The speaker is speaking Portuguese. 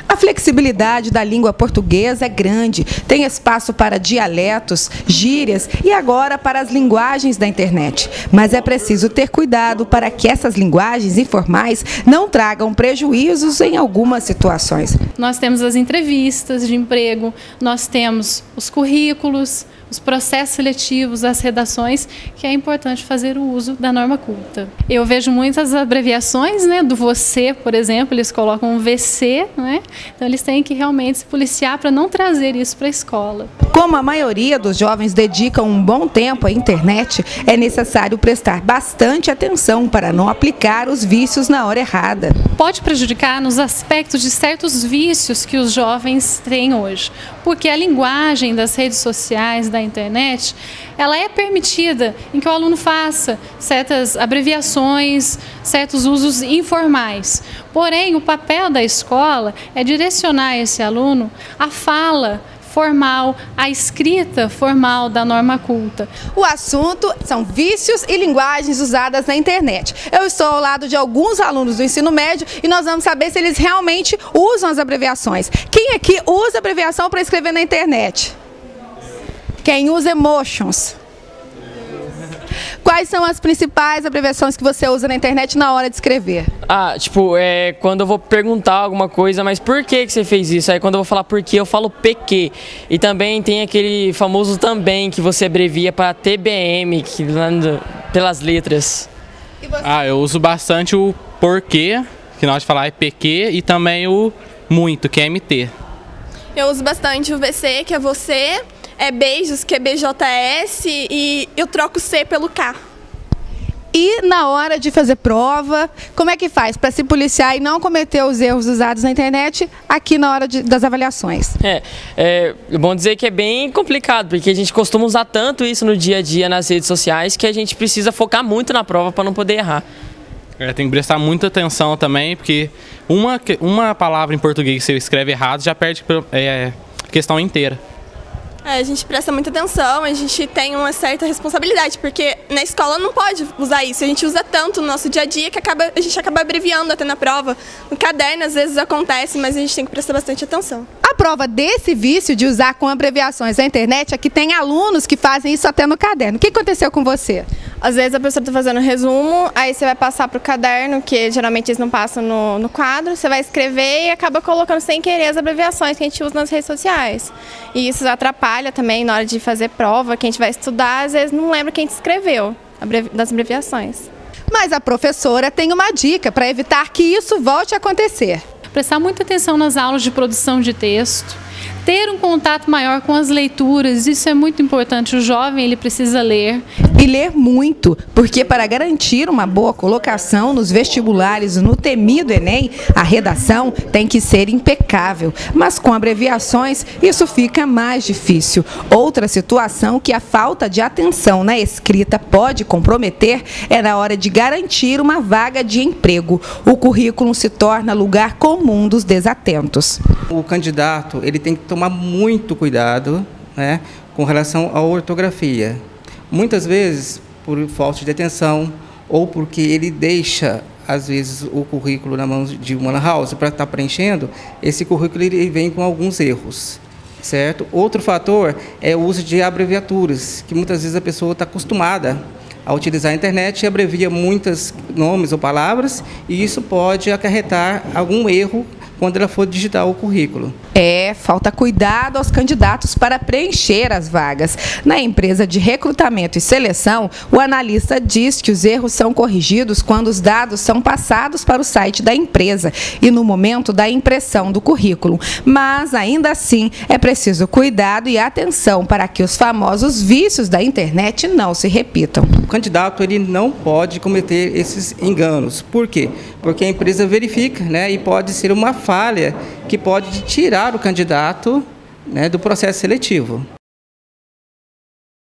A flexibilidade da língua portuguesa é grande, tem espaço para dialetos, gírias e agora para as linguagens da internet. Mas é preciso ter cuidado para que essas linguagens informais não tragam prejuízos em algumas situações. Nós temos as entrevistas de emprego, nós temos os currículos, os processos seletivos, as redações, que é importante fazer o uso da norma culta. Eu vejo muitas abreviações, do você, por exemplo, eles colocam um VC, então eles têm que realmente se policiar para não trazer isso para a escola. Como a maioria dos jovens dedicam um bom tempo à internet, é necessário prestar bastante atenção para não aplicar os vícios na hora errada. Pode prejudicar nos aspectos de certos vícios que os jovens têm hoje, porque a linguagem das redes sociais, da internet, ela é permitida em que o aluno faça certas abreviações, certos usos informais. Porém, o papel da escola é direcionar esse aluno à fala formal, à escrita formal da norma culta. O assunto são vícios e linguagens usadas na internet. Eu estou ao lado de alguns alunos do ensino médio e nós vamos saber se eles realmente usam as abreviações. Quem aqui usa abreviação para escrever na internet? Quem usa emotions? Quais são as principais abreviações que você usa na internet na hora de escrever? Quando eu vou perguntar alguma coisa, mas por que você fez isso? Aí quando eu vou falar por quê, eu falo PQ. E também tem aquele famoso também que você abrevia para TBM, pelas letras. Eu uso bastante o porquê, que nós falar é PQ, e também o muito, que é MT. Eu uso bastante o VC, que é você, beijos, que é BJS, e eu troco C pelo K. E na hora de fazer prova, como é que faz para se policiar e não cometer os erros usados na internet aqui na hora das avaliações? É bom dizer que é bem complicado, porque a gente costuma usar tanto isso no dia a dia nas redes sociais que a gente precisa focar muito na prova para não poder errar. Tem que prestar muita atenção também, porque uma palavra em português que você escreve errado já perde a questão inteira. A gente presta muita atenção, a gente tem uma certa responsabilidade, porque na escola não pode usar isso, a gente usa tanto no nosso dia a dia que a gente acaba abreviando até na prova. No caderno às vezes acontece, mas a gente tem que prestar bastante atenção. A prova desse vício de usar com abreviações na internet é que tem alunos que fazem isso até no caderno. O que aconteceu com você? Às vezes a pessoa está fazendo resumo, aí você vai passar para o caderno, que geralmente eles não passam no quadro, você vai escrever e acaba colocando sem querer as abreviações que a gente usa nas redes sociais. E isso atrapalha também na hora de fazer prova, que a gente vai estudar, às vezes não lembra quem escreveu das abreviações. Mas a professora tem uma dica para evitar que isso volte a acontecer. Prestar muita atenção nas aulas de produção de texto, ter um contato maior com as leituras, isso é muito importante. O jovem ele precisa ler. E ler muito, porque para garantir uma boa colocação nos vestibulares no temido Enem, a redação tem que ser impecável. Mas com abreviações, isso fica mais difícil. Outra situação que a falta de atenção na escrita pode comprometer é na hora de garantir uma vaga de emprego. O currículo se torna lugar comum dos desatentos. O candidato ele tem que tomar muito cuidado, com relação à ortografia. Muitas vezes, por falta de atenção ou porque ele deixa, às vezes, o currículo na mão de uma lan house para estar preenchendo, esse currículo ele vem com alguns erros, certo? Outro fator é o uso de abreviaturas, que muitas vezes a pessoa está acostumada a utilizar a internet e abrevia muitos nomes ou palavras, e isso pode acarretar algum erro quando ela for digitar o currículo. Falta cuidado aos candidatos para preencher as vagas. Na empresa de recrutamento e seleção, o analista diz que os erros são corrigidos quando os dados são passados para o site da empresa e no momento da impressão do currículo. Mas, ainda assim, é preciso cuidado e atenção para que os famosos vícios da internet não se repitam. O candidato ele não pode cometer esses enganos. Por quê? Porque a empresa verifica, e pode ser uma falha que pode tirar o candidato do processo seletivo.